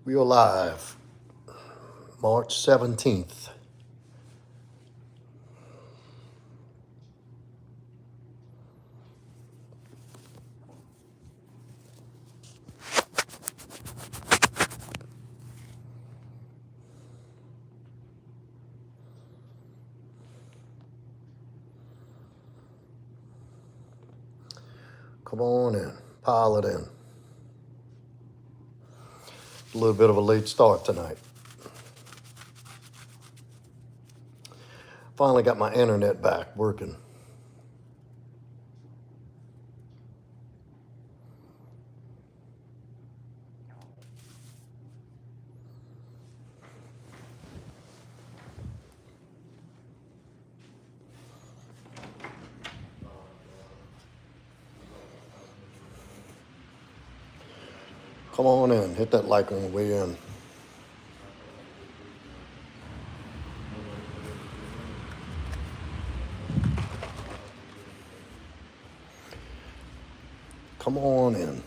We are live, March 17th. Come on in, pile it in. A little bit of a late start tonight. Finally got my internet back working. Come on in, hit that like on the way in. Come on in.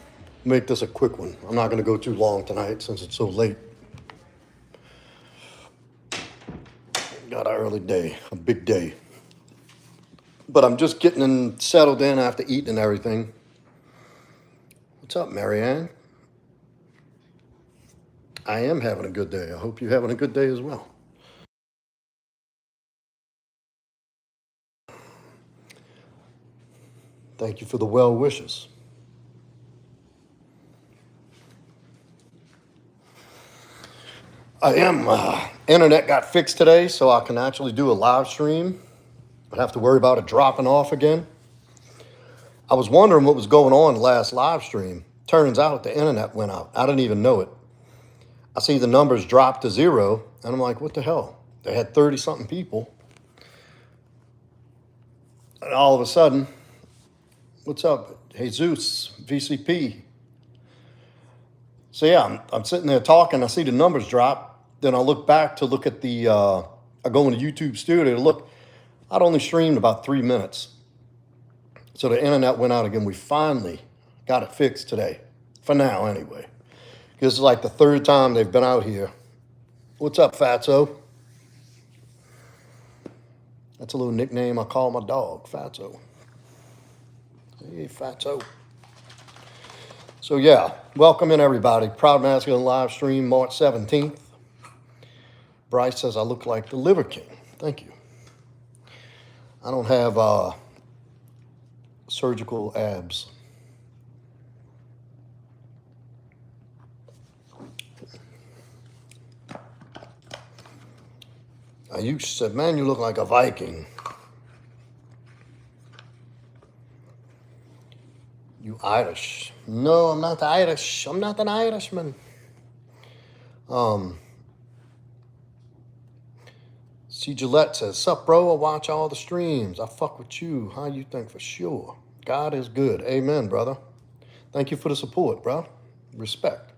Make this a quick one. I'm not going to go too long tonight since it's so late. Got an early day, a big day. But I'm just getting settled in after eating and everything. What's up, Marianne? I am having a good day. I hope you're having a good day as well. Thank you for the well wishes. I am. Internet got fixed today, so I can actually do a live stream. I don't have to worry about it dropping off again. I was wondering what was going on last live stream. Turns out the internet went out. I didn't even know it. I see the numbers drop to 0, and I'm like, what the hell? They had 30-something people. And all of a sudden, what's up? Jesus, VCP. So yeah, I'm sitting there talking. I see the numbers drop. Then I look back to look at the, I go into YouTube Studio to look. I'd only streamed about 3 minutes. So the internet went out again. We finally got it fixed today. For now, anyway. This is like the 3rd time they've been out here. What's up, Fatso? That's a little nickname I call my dog, Fatso. Hey, Fatso. So yeah, welcome in everybody. Proudmasculine live stream, March 17th. Bryce says I look like the Liver King. Thank you. I don't have surgical abs. Ayush said, man, you look like a Viking. You Irish. No, I'm not Irish. I'm not an Irishman. C. Gillette says, sup, bro? I watch all the streams. I fuck with you. How you think? For sure. God is good. Amen, brother. Thank you for the support, bro. Respect.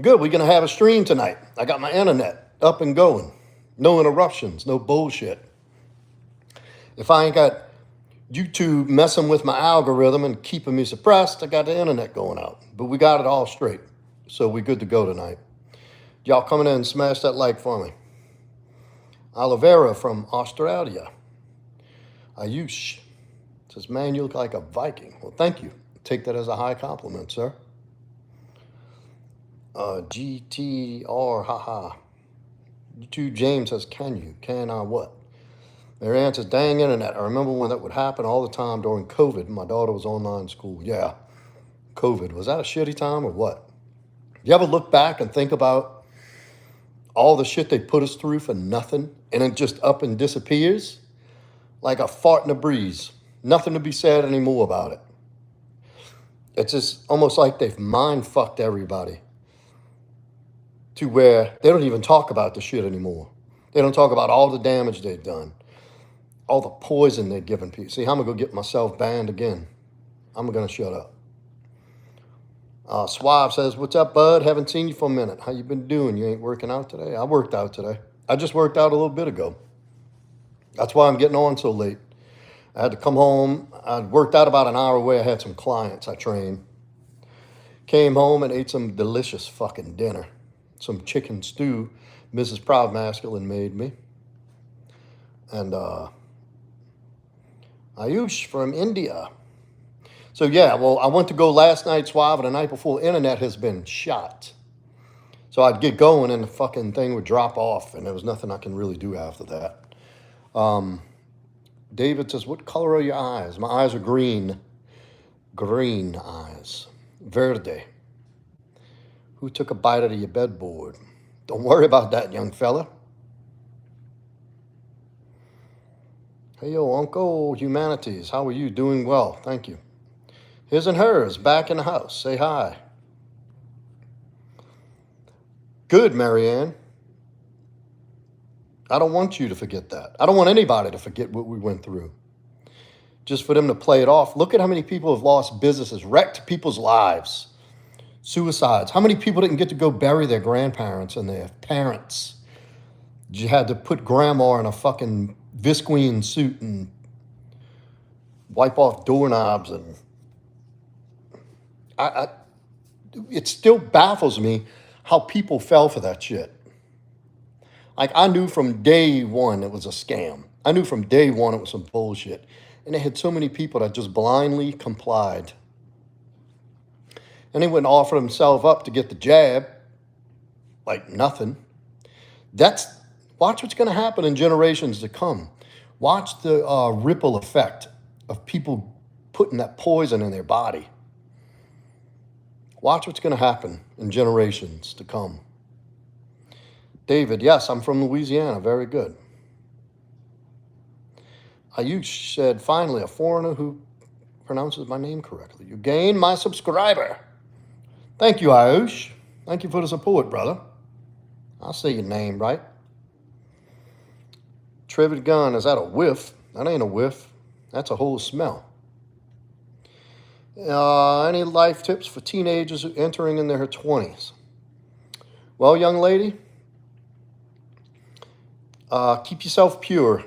Good. We're going to have a stream tonight. I got my internet up and going. No interruptions. No bullshit. If I ain't got YouTube messing with my algorithm and keeping me suppressed, I got the internet going out. But we got it all straight. So we're good to go tonight. Y'all coming in and smash that like for me. Oliveira from Australia. Ayush says, man, you look like a Viking. Well, thank you. Take that as a high compliment, sir. GTR, haha. YouTube James says, can you? Can I what? Marianne says, dang internet. I remember when that would happen all the time during COVID. My daughter was online school. Yeah, COVID. Was that a shitty time or what? You ever look back and think about all the shit they put us through for nothing, and it just up and disappears? Like a fart in a breeze. Nothing to be said anymore about it. It's just almost like they've mind-fucked everybody to where they don't even talk about the shit anymore. They don't talk about all the damage they've done, all the poison they've given people. See, I'm going to go get myself banned again. I'm going to shut up. Suave says, what's up, bud? Haven't seen you for a minute. How you been doing? You ain't working out today? I worked out today. I just worked out a little bit ago. That's why I'm getting on so late. I had to come home. I worked out about an hour away. I had some clients I trained. Came home and ate some delicious fucking dinner. Some chicken stew Mrs. Proudmasculine made me. And Ayush from India. So yeah, well, I went to go last night, Suave, and the night before, internet has been shot. So I'd get going and the fucking thing would drop off, and there was nothing I can really do after that. David says, what color are your eyes? My eyes are green. Green eyes. Verde. Who took a bite out of your bedboard? Don't worry about that, young fella. Hey, yo, Uncle Humanities. How are you? Doing well. Thank you. His and hers, back in the house. Say hi. Good, Marianne. I don't want you to forget that. I don't want anybody to forget what we went through. Just for them to play it off. Look at how many people have lost businesses, wrecked people's lives, suicides. How many people didn't get to go bury their grandparents and their parents? You had to put grandma in a fucking visqueen suit and wipe off doorknobs. And it still baffles me how people fell for that shit. Like, I knew from day one it was a scam. I knew from day one it was some bullshit. And they had so many people that just blindly complied. And they wouldn't offer themselves up to get the jab. Like nothing. Watch what's going to happen in generations to come. Watch the ripple effect of people putting that poison in their body. Watch what's going to happen in generations to come. David, yes, I'm from Louisiana. Very good. Ayush said, finally, a foreigner who pronounces my name correctly. You gained my subscriber. Thank you, Ayush. Thank you for the support, brother. I'll say your name right. Trevid Gunn, is that a whiff? That ain't a whiff. That's a whole smell. Any life tips for teenagers entering in their 20s? Well, young lady, keep yourself pure.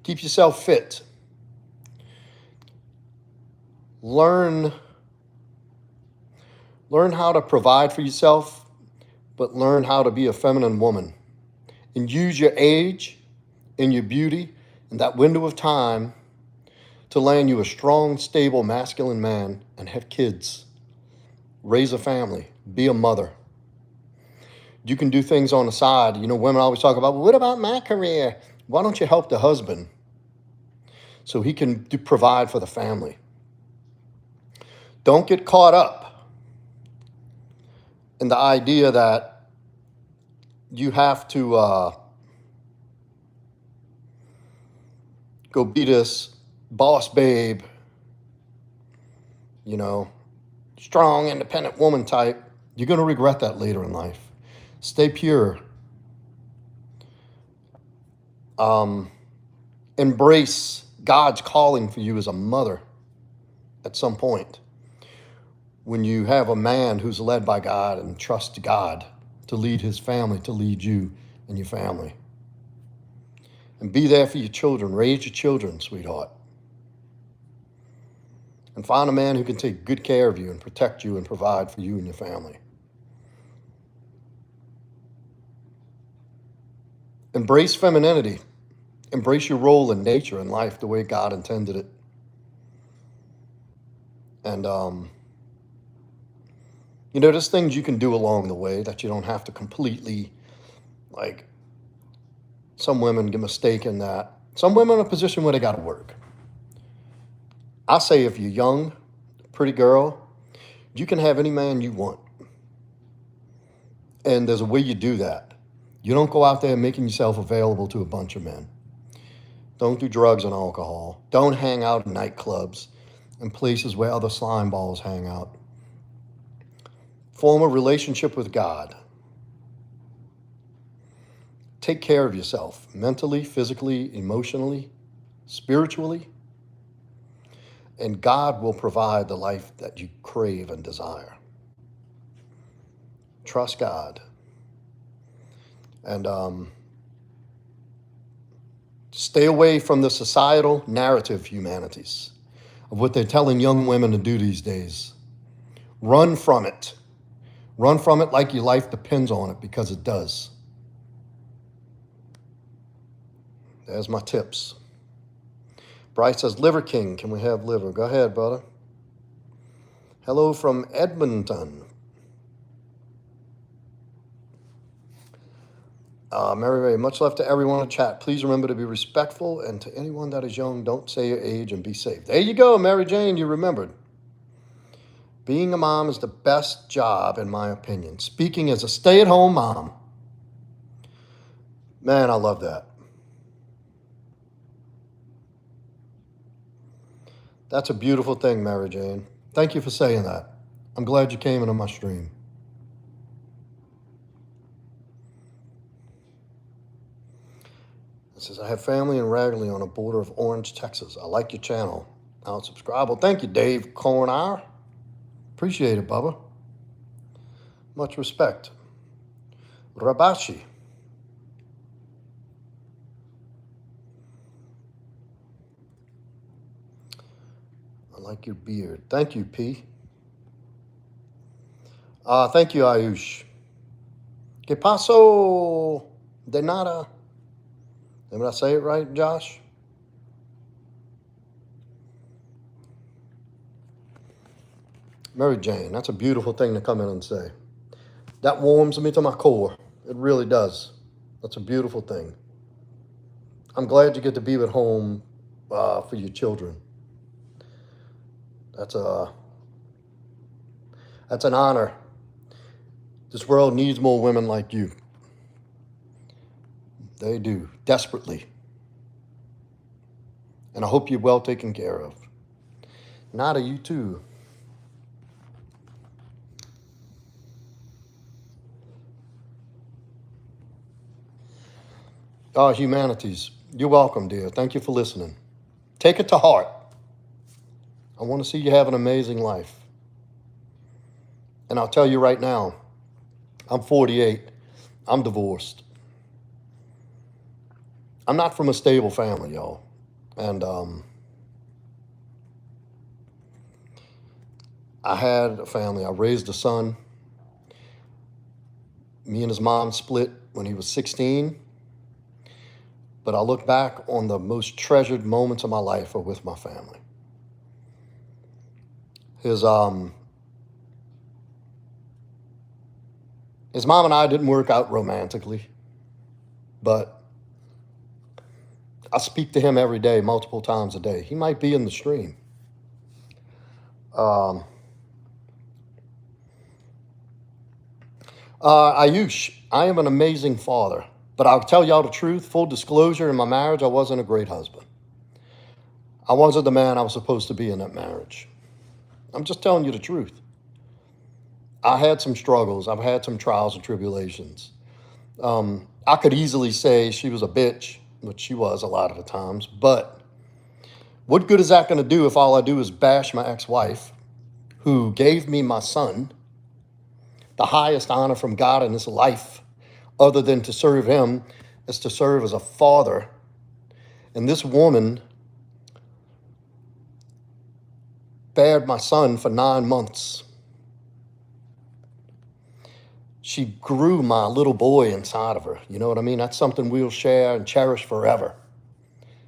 Keep yourself fit. Learn how to provide for yourself, but learn how to be a feminine woman. And use your age and your beauty and that window of time to land you a strong, stable, masculine man and have kids. Raise a family. Be a mother. You can do things on the side. You know, women always talk about, well, what about my career? Why don't you help the husband so he can provide for the family? Don't get caught up in the idea that you have to go be this boss babe, you know, strong, independent woman type. You're going to regret that later in life. Stay pure. Embrace God's calling for you as a mother at some point. When you have a man who's led by God and trusts God to lead his family, to lead you and your family. And be there for your children. Raise your children, sweetheart. And find a man who can take good care of you and protect you and provide for you and your family. Embrace femininity. Embrace your role in nature and life the way God intended it. And, you know, there's things you can do along the way that you don't have to completely, like, some women get mistaken that some women are in a position where they got to work. I say if you're young, pretty girl, you can have any man you want. And there's a way you do that. You don't go out there making yourself available to a bunch of men. Don't do drugs and alcohol. Don't hang out in nightclubs and places where other slime balls hang out. Form a relationship with God. Take care of yourself mentally, physically, emotionally, spiritually. And God will provide the life that you crave and desire. Trust God. And stay away from the societal narrative, humanities, of what they're telling young women to do these days. Run from it. Run from it like your life depends on it, because it does. There's my tips. Bryce says, Liver King, can we have liver? Go ahead, brother. Hello from Edmonton. Mary Ray, much love to everyone in chat. Please remember to be respectful, and to anyone that is young, don't say your age, and be safe. There you go, Mary Jane, you remembered. Being a mom is the best job, in my opinion. Speaking as a stay-at-home mom. Man, I love that. That's a beautiful thing, Mary Jane. Thank you for saying that. I'm glad you came into my stream. It says, I have family in Ragley on the border of Orange, Texas. I like your channel. I'll subscribe. Well, thank you, Dave Cornar. Appreciate it, Bubba. Much respect. Rabashi. I like your beard. Thank you, P. Thank you, Ayush. Que paso de nada? Did I say it right, Josh? Mary Jane, that's a beautiful thing to come in and say. That warms me to my core. It really does. That's a beautiful thing. I'm glad you get to be at home for your children. That's an honor. This world needs more women like you. They do, desperately. And I hope you're well taken care of. Nada, you too. Humanities, you're welcome, dear. Thank you for listening. Take it to heart. I want to see you have an amazing life. And I'll tell you right now, I'm 48. I'm divorced. I'm not from a stable family, y'all. And I had a family. I raised a son. Me and his mom split when he was 16. But I look back on the most treasured moments of my life are with my family. His mom and I didn't work out romantically, but I speak to him every day, multiple times a day. He might be in the stream. Ayush, I am an amazing father, but I'll tell y'all the truth, full disclosure, in my marriage, I wasn't a great husband. I wasn't the man I was supposed to be in that marriage. I'm just telling you the truth. I had some struggles. I've had some trials and tribulations. I could easily say she was a bitch, which she was a lot of the times, but what good is that going to do if all I do is bash my ex-wife, who gave me my son, the highest honor from God in his life, other than to serve him, is to serve as a father. And this woman bared my son for 9 months. She grew my little boy inside of her. You know what I mean? That's something we'll share and cherish forever.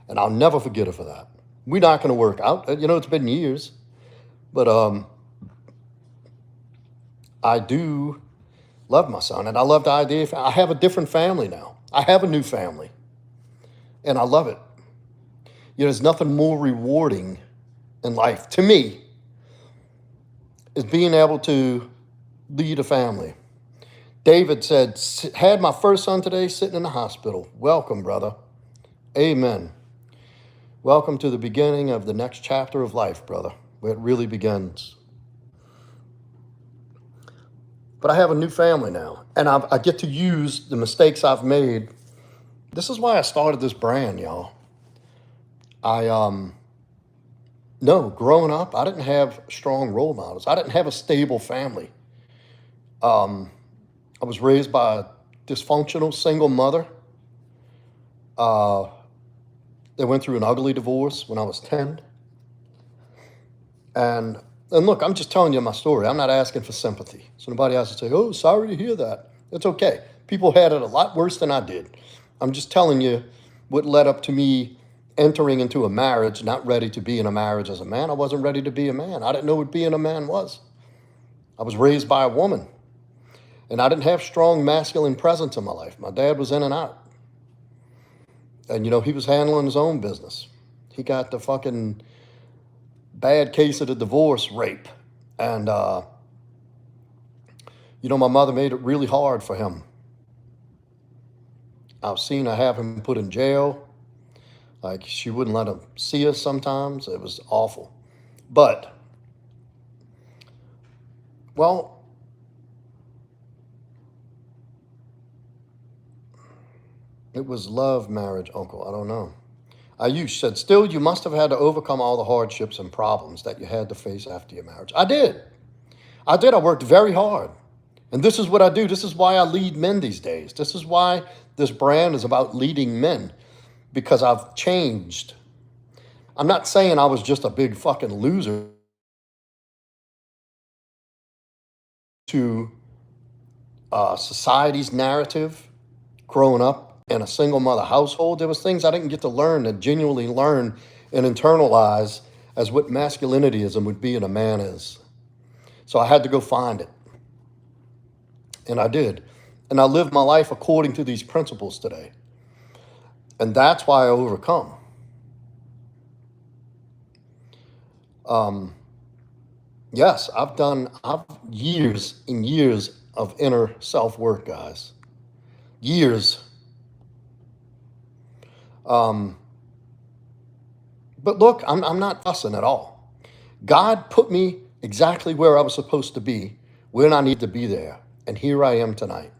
And I'll never forget her for that. We're not going to work out. You know, it's been years. But I do love my son. And I love the idea. I have a different family now. I have a new family. And I love it. You know, there's nothing more rewarding in life, to me, is being able to lead a family. David said, had my first son today sitting in the hospital. Welcome, brother. Amen. Welcome to the beginning of the next chapter of life, brother, where it really begins. But I have a new family now, and I get to use the mistakes I've made. This is why I started this brand, y'all. Growing up, I didn't have strong role models. I didn't have a stable family. I was raised by a dysfunctional single mother. They went through an ugly divorce when I was 10. And And look, I'm just telling you my story. I'm not asking for sympathy. So nobody has to say, oh, sorry to hear that. It's okay. People had it a lot worse than I did. I'm just telling you what led up to me entering into a marriage, not ready to be in a marriage as a man. I wasn't ready to be a man. I didn't know what being a man was. I was raised by a woman, and I didn't have strong masculine presence in my life. My dad was in and out. And, he was handling his own business. He got the fucking bad case of the divorce rape. And, my mother made it really hard for him. I've seen her have him put in jail. Like, she wouldn't let him see us sometimes. It was awful. But, well, it was love, marriage, uncle. I don't know. Ayush said, still, you must have had to overcome all the hardships and problems that you had to face after your marriage. I did. I worked very hard. And this is what I do. This is why I lead men these days. This is why this brand is about leading men, because I've changed. I'm not saying I was just a big fucking loser to society's narrative growing up in a single mother household. There was things I didn't get to learn, to genuinely learn and internalize as what masculinityism would be in a man is. So I had to go find it. And I did. And I live my life according to these principles today. And that's why I overcome. Yes, I've years and years of inner self-work, guys. Years. But look, I'm not fussing at all. God put me exactly where I was supposed to be, when I need to be there. And here I am tonight.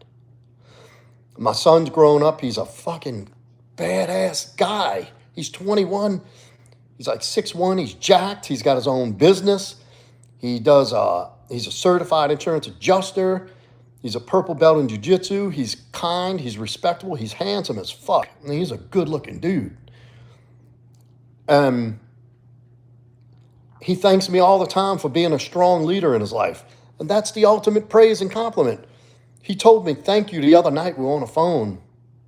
My son's grown up. He's a fucking badass guy. He's 21. He's like 6'1". He's jacked. He's got his own business. He's a certified insurance adjuster. He's a purple belt in jiu-jitsu. He's kind. He's respectable. He's handsome as fuck. I mean, he's a good-looking dude. He thanks me all the time for being a strong leader in his life. And that's the ultimate praise and compliment. He told me thank you the other night. We were on the phone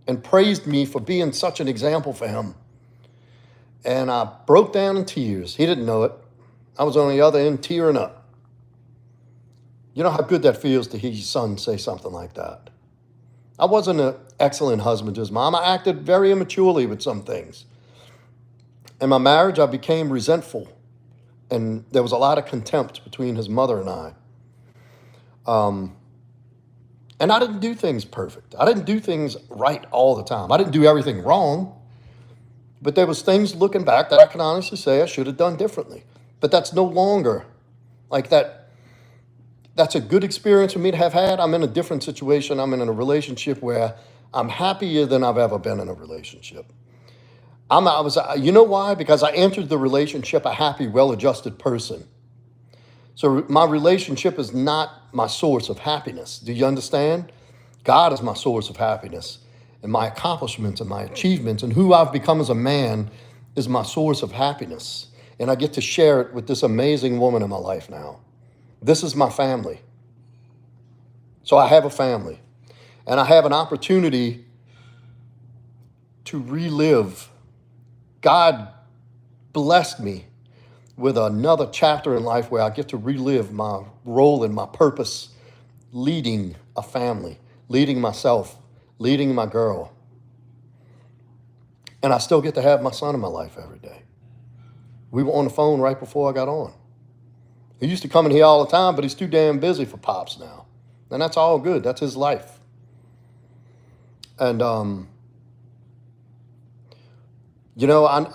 and praised me for being such an example for him. And I broke down in tears. He didn't know it. I was on the other end tearing up. You know how good that feels to hear your son say something like that. I wasn't an excellent husband to his mom. I acted very immaturely with some things. In my marriage, I became resentful. And there was a lot of contempt between his mother and I. And I didn't do things perfect. I didn't do things right all the time. I didn't do everything wrong. But there was things looking back that I can honestly say I should have done differently. But that's no longer like that. That's a good experience for me to have had. I'm in a different situation. I'm in a relationship where I'm happier than I've ever been in a relationship. You know why? Because I entered the relationship a happy, well-adjusted person. So my relationship is not my source of happiness. Do you understand? God is my source of happiness. And my accomplishments and my achievements and who I've become as a man is my source of happiness. And I get to share it with this amazing woman in my life now. This is my family. So I have a family. And I have an opportunity to relive. God blessed me with another chapter in life where I get to relive my role and my purpose, leading a family, leading myself, leading my girl. And I still get to have my son in my life every day. We were on the phone right before I got on. He used to come in here all the time, but he's too damn busy for Pops now. And that's all good. That's his life. And, I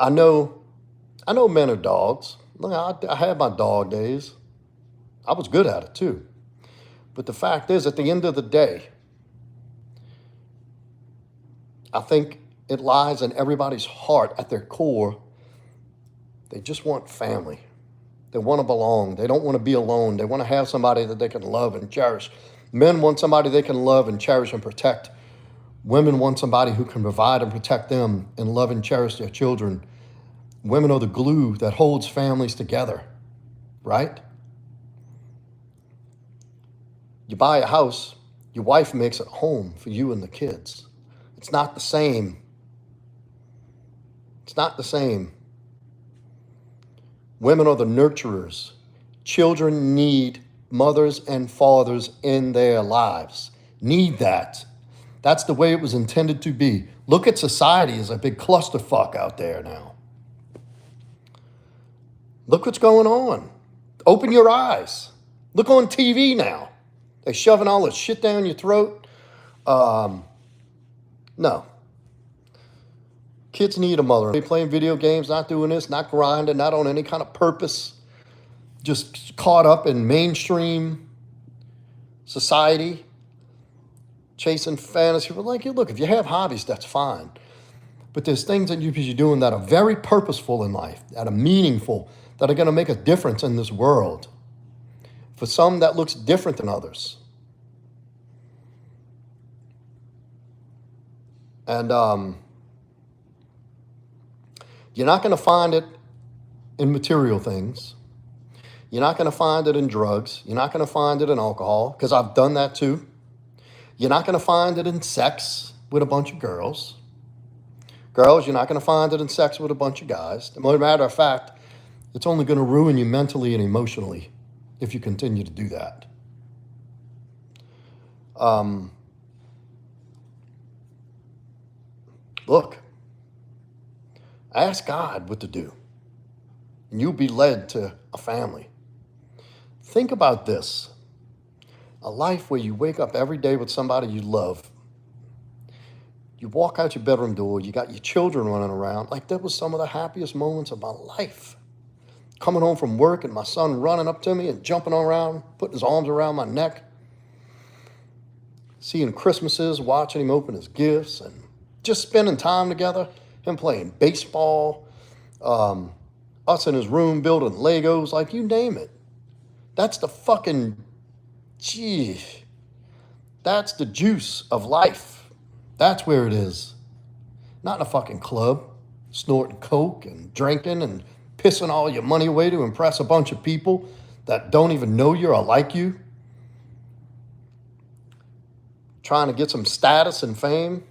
know men are dogs. Look, I had my dog days. I was good at it too. But the fact is, at the end of the day, I think it lies in everybody's heart at their core. They just want family. They want to belong. They don't want to be alone. They want to have somebody that they can love and cherish. Men want somebody they can love and cherish and protect. Women want somebody who can provide and protect them and love and cherish their children. Women are the glue that holds families together, right? You buy a house, your wife makes it home for you and the kids. It's not the same. It's not the same. Women are the nurturers. Children need mothers and fathers in their lives. Need that. That's the way it was intended to be. Look at society as a big clusterfuck out there now. Look what's going on. Open your eyes. Look on TV now. They're shoving all this shit down your throat. No. Kids need a mother. They playing video games, not doing this, not grinding, not on any kind of purpose. Just caught up in mainstream society, chasing fantasy. We're like, look, if you have hobbies, that's fine. But there's things that you're doing that are very purposeful in life, that are meaningful, that are going to make a difference in this world. For some, that looks different than others. And you're not going to find it in material things. You're not going to find it in drugs. You're not going to find it in alcohol, because I've done that too. You're not going to find it in sex with a bunch of girls. Girls, you're not going to find it in sex with a bunch of guys. As a matter of fact, it's only going to ruin you mentally and emotionally if you continue to do that. Look, ask God what to do, and you'll be led to a family. Think about this. A life where you wake up every day with somebody you love. You walk out your bedroom door, you got your children running around. Like, that was some of the happiest moments of my life. Coming home from work and my son running up to me and jumping around, putting his arms around my neck. Seeing Christmases, watching him open his gifts, and just spending time together. Him playing baseball, us in his room building Legos, like, you name it. That's the fucking, that's the juice of life. That's where it is. Not in a fucking club, snorting coke and drinking and pissing all your money away to impress a bunch of people that don't even know you or like you. Trying to get some status and fame.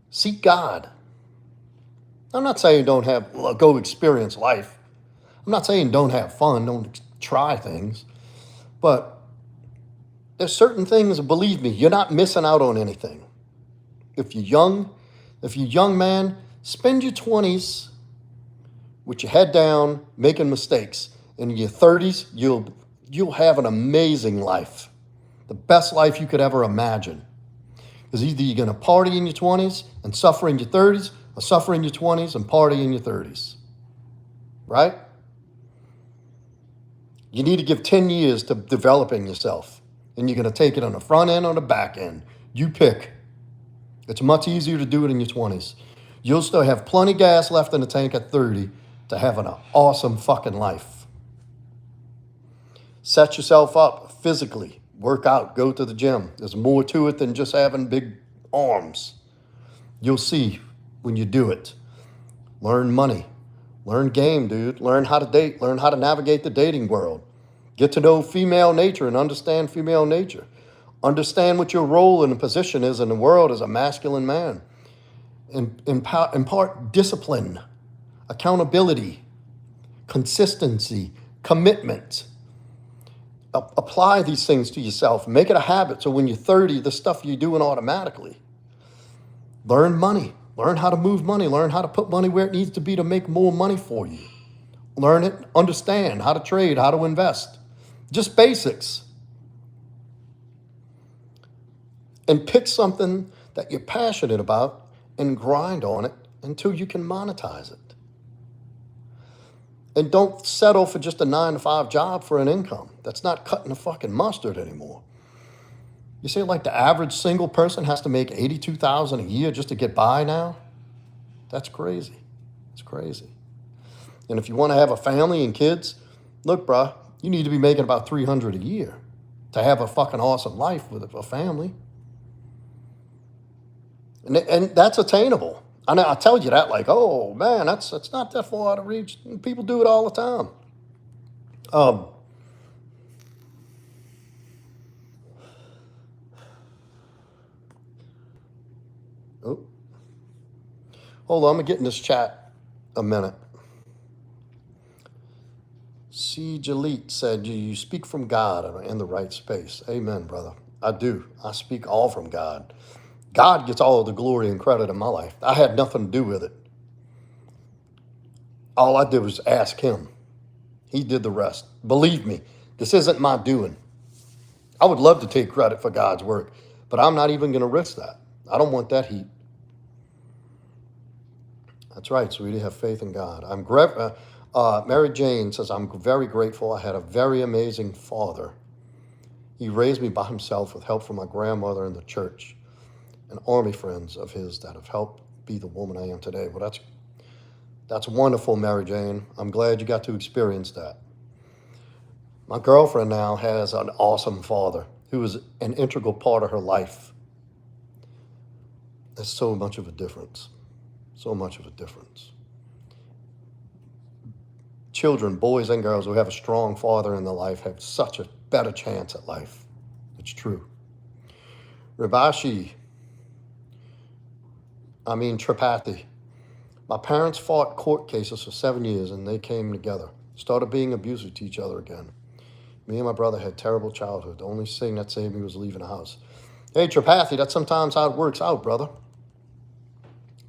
Seek God. I'm not saying go experience life. I'm not saying don't have fun, don't try things. But there's certain things, believe me, you're not missing out on anything. If you're young man, spend your 20s with your head down, making mistakes. In your 30s, you'll have an amazing life. The best life you could ever imagine. Because either you're going to party in your 20s and suffer in your 30s, or suffer in your 20s and party in your 30s. Right? You need to give 10 years to developing yourself. And you're going to take it on the front end or the back end. You pick. It's much easier to do it in your 20s. You'll still have plenty gas left in the tank at 30 to have an awesome fucking life. Set yourself up physically. Work out. Go to the gym. There's more to it than just having big arms. You'll see when you do it. Learn money. Learn game, dude. Learn how to date. Learn how to navigate the dating world. Get to know female nature and understand female nature. Understand what your role and position is in the world as a masculine man. Impart discipline, accountability, consistency, commitment. Apply these things to yourself. Make it a habit so when you're 30, the stuff you're doing automatically. Learn money. Learn how to move money. Learn how to put money where it needs to be to make more money for you. Learn it. Understand how to trade, how to invest. Just basics. And pick something that you're passionate about and grind on it until you can monetize it. And don't settle for just a 9-to-5 job for an income. That's not cutting the fucking mustard anymore. You say like the average single person has to make $82,000 a year just to get by now? That's crazy. It's crazy. And if you want to have a family and kids, look, bruh, you need to be making about $300 a year to have a fucking awesome life with a family. And that's attainable. I tell you that like, oh man, that's not that far out of reach. People do it all the time. Hold on, I'm going to get in this chat a minute. C. Jalit said, you speak from God and are in the right space. Amen, brother. I do. I speak all from God. God gets all of the glory and credit in my life. I had nothing to do with it. All I did was ask him. He did the rest. Believe me, this isn't my doing. I would love to take credit for God's work, but I'm not even going to risk that. I don't want that heat. That's right, sweetie. Have faith in God. Mary Jane says, I'm very grateful. I had a very amazing father. He raised me by himself with help from my grandmother and the church and army friends of his that have helped be the woman I am today. Well, that's wonderful, Mary Jane. I'm glad you got to experience that. My girlfriend now has an awesome father who is an integral part of her life. There's so much of a difference. So much of a difference. Children, boys and girls who have a strong father in their life have such a better chance at life. It's true. Tripathi. My parents fought court cases for 7 years and they came together. Started being abusive to each other again. Me and my brother had terrible childhood. The only thing that saved me was leaving the house. Hey, Tripathi, that's sometimes how it works out, brother.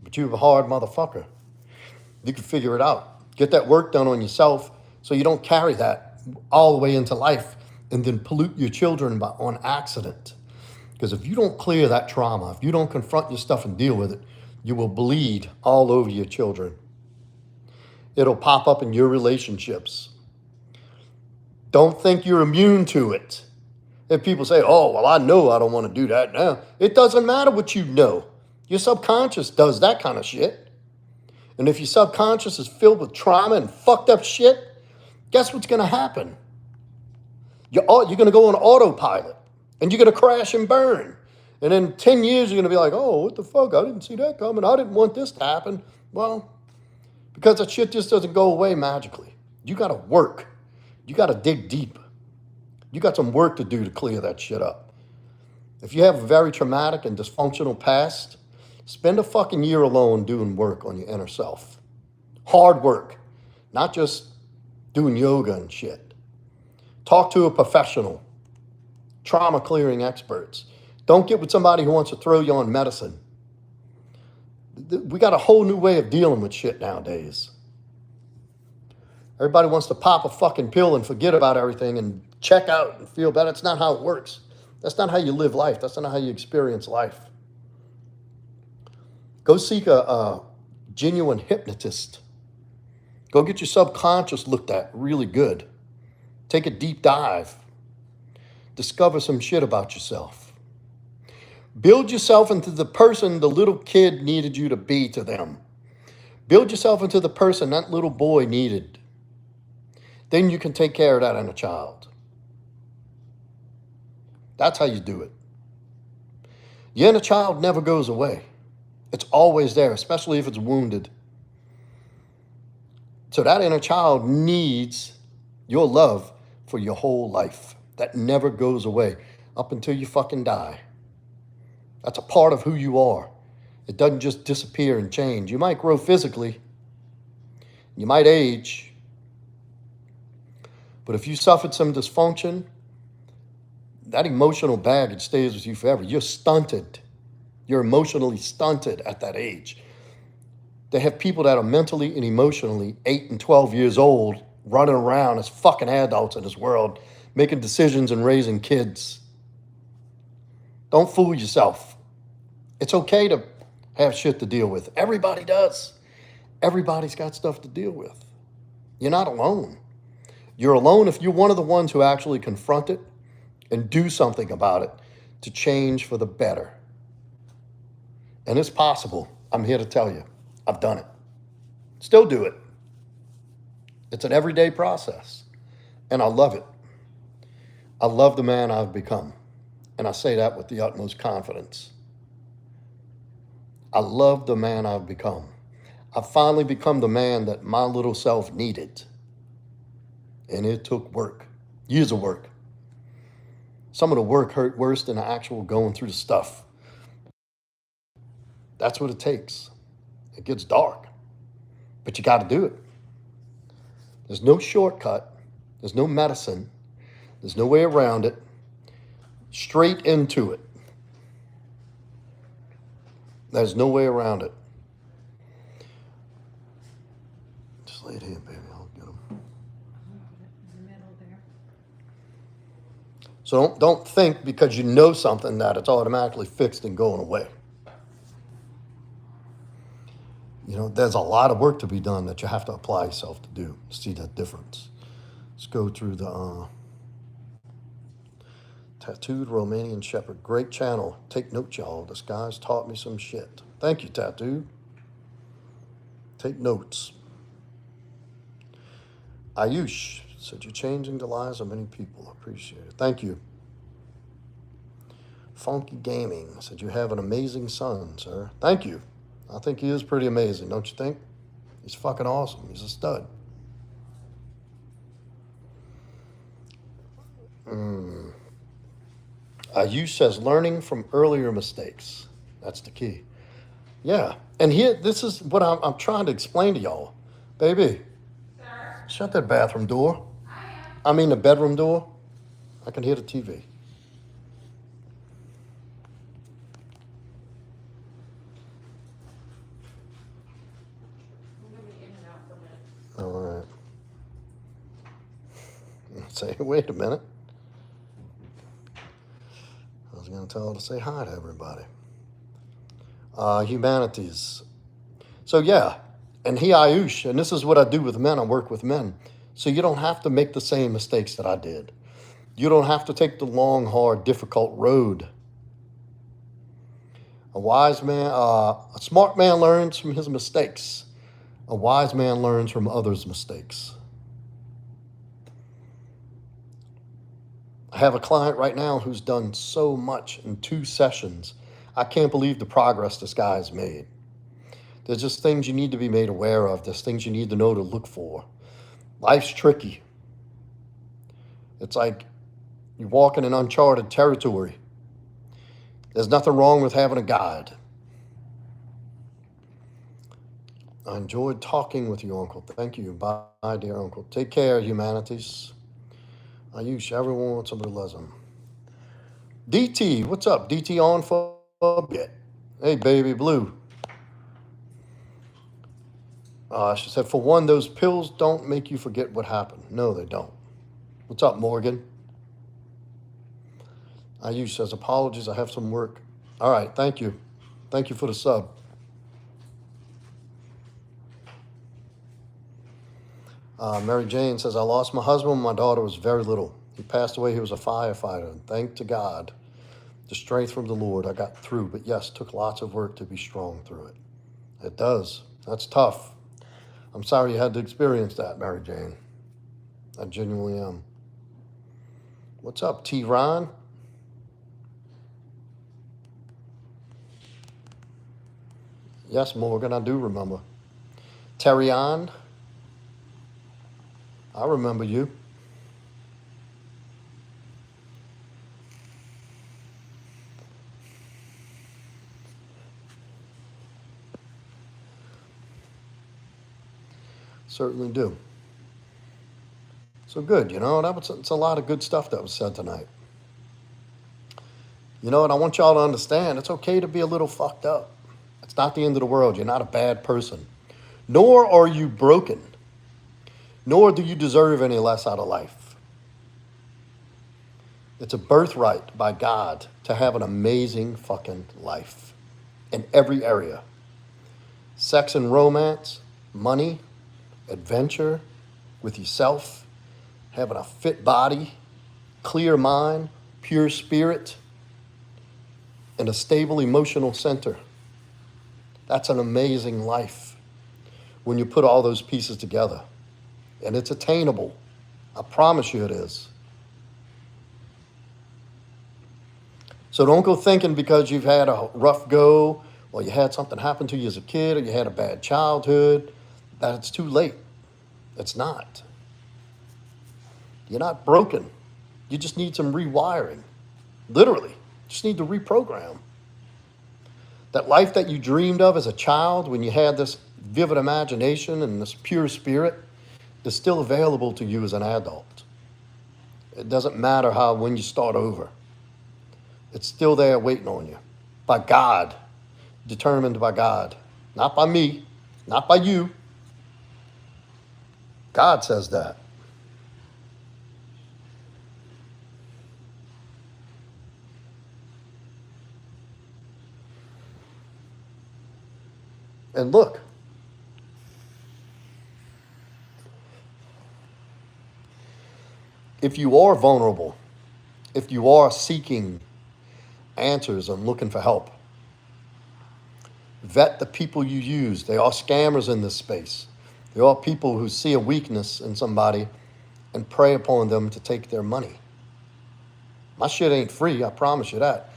But you're a hard motherfucker. You can figure it out. Get that work done on yourself so you don't carry that all the way into life and then pollute your children on accident. Because if you don't clear that trauma, if you don't confront your stuff and deal with it, you will bleed all over your children. It'll pop up in your relationships. Don't think you're immune to it. If people say, oh, well, I know I don't want to do that now. It doesn't matter what you know. Your subconscious does that kind of shit. And if your subconscious is filled with trauma and fucked up shit, guess what's going to happen? You're going to go on autopilot and you're going to crash and burn. And in 10 years, you're going to be like, oh, what the fuck? I didn't see that coming. I didn't want this to happen. Well, because that shit just doesn't go away magically. You got to work. You got to dig deep. You got some work to do to clear that shit up. If you have a very traumatic and dysfunctional past, spend a fucking year alone doing work on your inner self. Hard work, not just doing yoga and shit. Talk to a professional, trauma clearing experts. Don't get with somebody who wants to throw you on medicine. We got a whole new way of dealing with shit nowadays. Everybody wants to pop a fucking pill and forget about everything and check out and feel better. It's not how it works. That's not how you live life. That's not how you experience life. Go seek a genuine hypnotist. Go get your subconscious looked at really good. Take a deep dive. Discover some shit about yourself. Build yourself into the person the little kid needed you to be to them. Build yourself into the person that little boy needed. Then you can take care of that in a child. That's how you do it. Your inner child never goes away. It's always there, especially if it's wounded. So that inner child needs your love for your whole life. That never goes away up until you fucking die. That's a part of who you are. It doesn't just disappear and change. You might grow physically. You might age. But if you suffered some dysfunction, that emotional baggage stays with you forever. You're stunted. You're emotionally stunted at that age. They have people that are mentally and emotionally 8 and 12 years old running around as fucking adults in this world, making decisions and raising kids. Don't fool yourself. It's okay to have shit to deal with. Everybody does. Everybody's got stuff to deal with. You're not alone. You're alone if you're one of the ones who actually confront it and do something about it to change for the better. And it's possible. I'm here to tell you. I've done it. Still do it. It's an everyday process. And I love it. I love the man I've become. And I say that with the utmost confidence. I love the man I've become. I've finally become the man that my little self needed. And it took work. Years of work. Some of the work hurt worse than the actual going through the stuff. That's what it takes. It gets dark, but you got to do it. There's no shortcut. There's no medicine. There's no way around it. Straight into it. There's no way around it. Just lay it here, baby. I'll get them. In the middle there. So don't think because you know something that it's automatically fixed and going away. You know, there's a lot of work to be done that you have to apply yourself to do to see that difference. Let's go through the Tattooed Romanian Shepherd. Great channel. Take note, y'all. This guy's taught me some shit. Thank you, Tattooed. Take notes. Ayush said you're changing the lives of many people. Appreciate it. Thank you. Funky Gaming said you have an amazing son, sir. Thank you. I think he is pretty amazing, don't you think? He's fucking awesome. He's a stud. Ayush says learning from earlier mistakes. That's the key. Yeah. And here, this is what I'm trying to explain to y'all. Baby, Sir? shut that bathroom door. I I mean the bedroom door. I can hear the TV. I'm going to be in and out for a minute. All right. Say, wait a minute. I was going to tell her to say hi to everybody. Humanities. So, yeah. And he, Ayush, and this is what I do with men. I work with men. So you don't have to make the same mistakes that I did. You don't have to take the long, hard, difficult road. A wise man, a smart man learns from his mistakes. A wise man learns from others' mistakes. I have a client right now who's done so much in 2 sessions. I can't believe the progress this guy has made. There's just things you need to be made aware of. There's things you need to know to look for. Life's tricky. It's like you walk in an uncharted territory. There's nothing wrong with having a guide. I enjoyed talking with you, Uncle. Thank you. Bye, dear Uncle. Take care, humanities. Ayush, everyone wants somebody to listen. DT, what's up? DT on for a bit. Hey, baby blue. She said, for one, those pills don't make you forget what happened. No, they don't. What's up, Morgan? Ayush says, apologies, I have some work. All right, thank you. Thank you for the sub. Mary Jane says, I lost my husband when my daughter was very little. He passed away. He was a firefighter. And thank to God, the strength from the Lord, I got through. But yes, took lots of work to be strong through it. It does. That's tough. I'm sorry you had to experience that, Mary Jane. I genuinely am. What's up, T. Ron? Yes, Morgan, I do remember. Terry Ann? I remember you. Certainly do. So good, it's a lot of good stuff that was said tonight. You know, and I want y'all to understand, it's okay to be a little fucked up. It's not the end of the world. You're not a bad person. Nor are you broken. Nor do you deserve any less out of life. It's a birthright by God to have an amazing fucking life in every area. Sex and romance, money, adventure with yourself, having a fit body, clear mind, pure spirit, and a stable emotional center. That's an amazing life when you put all those pieces together. And it's attainable. I promise you it is. So don't go thinking because you've had a rough go or you had something happen to you as a kid or you had a bad childhood that it's too late. It's not. You're not broken. You just need some rewiring. Literally. Just need to reprogram. That life that you dreamed of as a child when you had this vivid imagination and this pure spirit is still available to you as an adult. It doesn't matter when you start over. It's still there waiting on you. By God. Determined by God. Not by me. Not by you. God says that. And look, if you are vulnerable, if you are seeking answers and looking for help, vet the people you use. They are scammers in this space. There are people who see a weakness in somebody and prey upon them to take their money. My shit ain't free, I promise you that.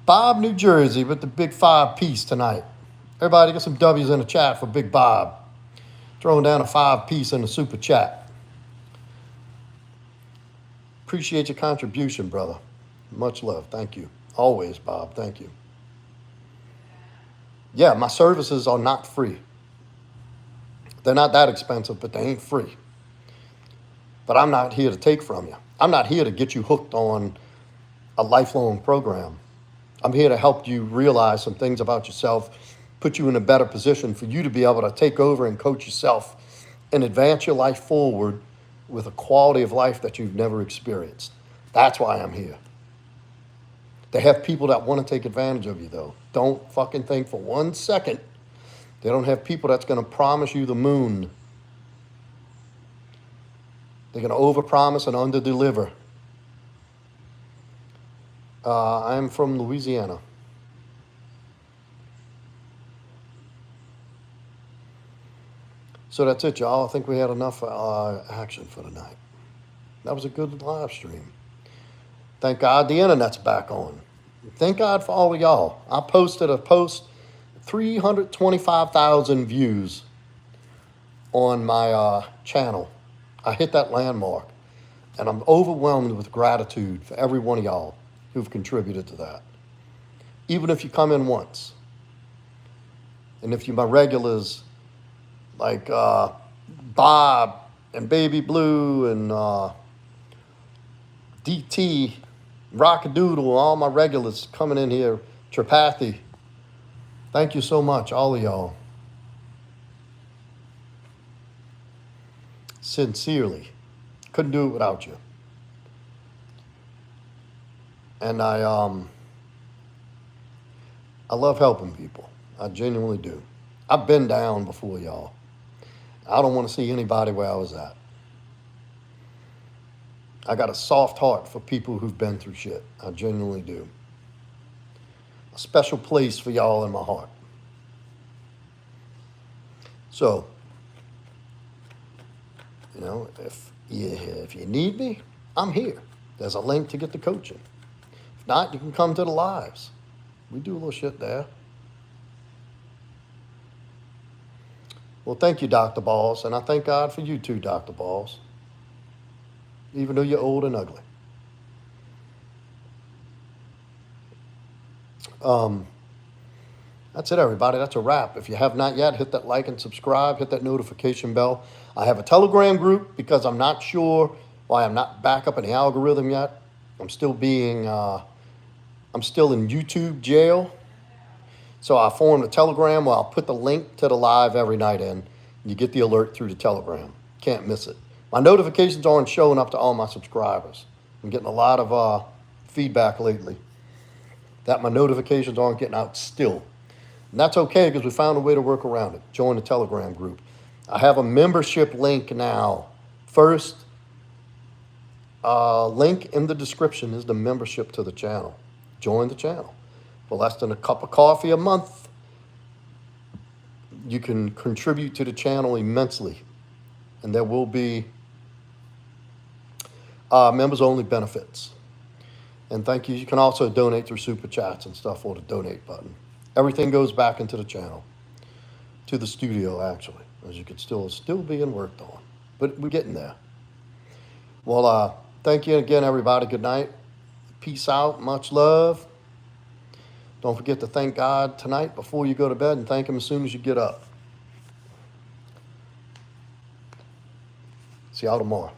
Bob, New Jersey with the big 5-piece tonight. Everybody get some W's in the chat for Big Bob. Throwing down a 5-piece in the super chat. Appreciate your contribution, brother. Much love. Thank you. Always, Bob. Thank you. Yeah, my services are not free. They're not that expensive, but they ain't free. But I'm not here to take from you. I'm not here to get you hooked on a lifelong program. I'm here to help you realize some things about yourself, put you in a better position for you to be able to take over and coach yourself and advance your life forward with a quality of life that you've never experienced. That's why I'm here. They have people that want to take advantage of you, though. Don't fucking think for 1 second they don't have people that's going to promise you the moon. They're going to overpromise and underdeliver. I'm from Louisiana. So that's it, y'all. I think we had enough action for tonight. That was a good live stream. Thank God the internet's back on. Thank God for all of y'all. I posted a post, 325,000 views on my channel. I hit that landmark. And I'm overwhelmed with gratitude for every one of y'all who've contributed to that. Even if you come in once. And if you're my regulars, like Bob and Baby Blue and DT, Rockadoodle, all my regulars coming in here, Tripathi. Thank you so much, all of y'all. Sincerely. Couldn't do it without you. And I love helping people. I genuinely do. I've been down before, y'all. I don't want to see anybody where I was at. I got a soft heart for people who've been through shit. I genuinely do. A special place for y'all in my heart. So, if you need me, I'm here. There's a link to get the coaching. If not, you can come to the lives. We do a little shit there. Well, thank you, Dr. Balls, and I thank God for you too, Dr. Balls, even though you're old and ugly. That's it, everybody. That's a wrap. If you have not yet, hit that like and subscribe. Hit that notification bell. I have a Telegram group because I'm not sure why I'm not back up in the algorithm yet. I'm still in YouTube jail. So I formed a Telegram where I'll put the link to the live every night in. You get the alert through the Telegram. Can't miss it. My notifications aren't showing up to all my subscribers. I'm getting a lot of feedback lately that my notifications aren't getting out still. And that's okay because we found a way to work around it. Join the Telegram group. I have a membership link now. First link in the description is the membership to the channel. Join the channel. For less than a cup of coffee a month, you can contribute to the channel immensely. And there will be members-only benefits. And thank you. You can also donate through Super Chats and stuff or the donate button. Everything goes back into the channel, to the studio, actually, as you could still being worked on. But we're getting there. Well, thank you again, everybody. Good night. Peace out. Much love. Don't forget to thank God tonight before you go to bed and thank Him as soon as you get up. See y'all tomorrow.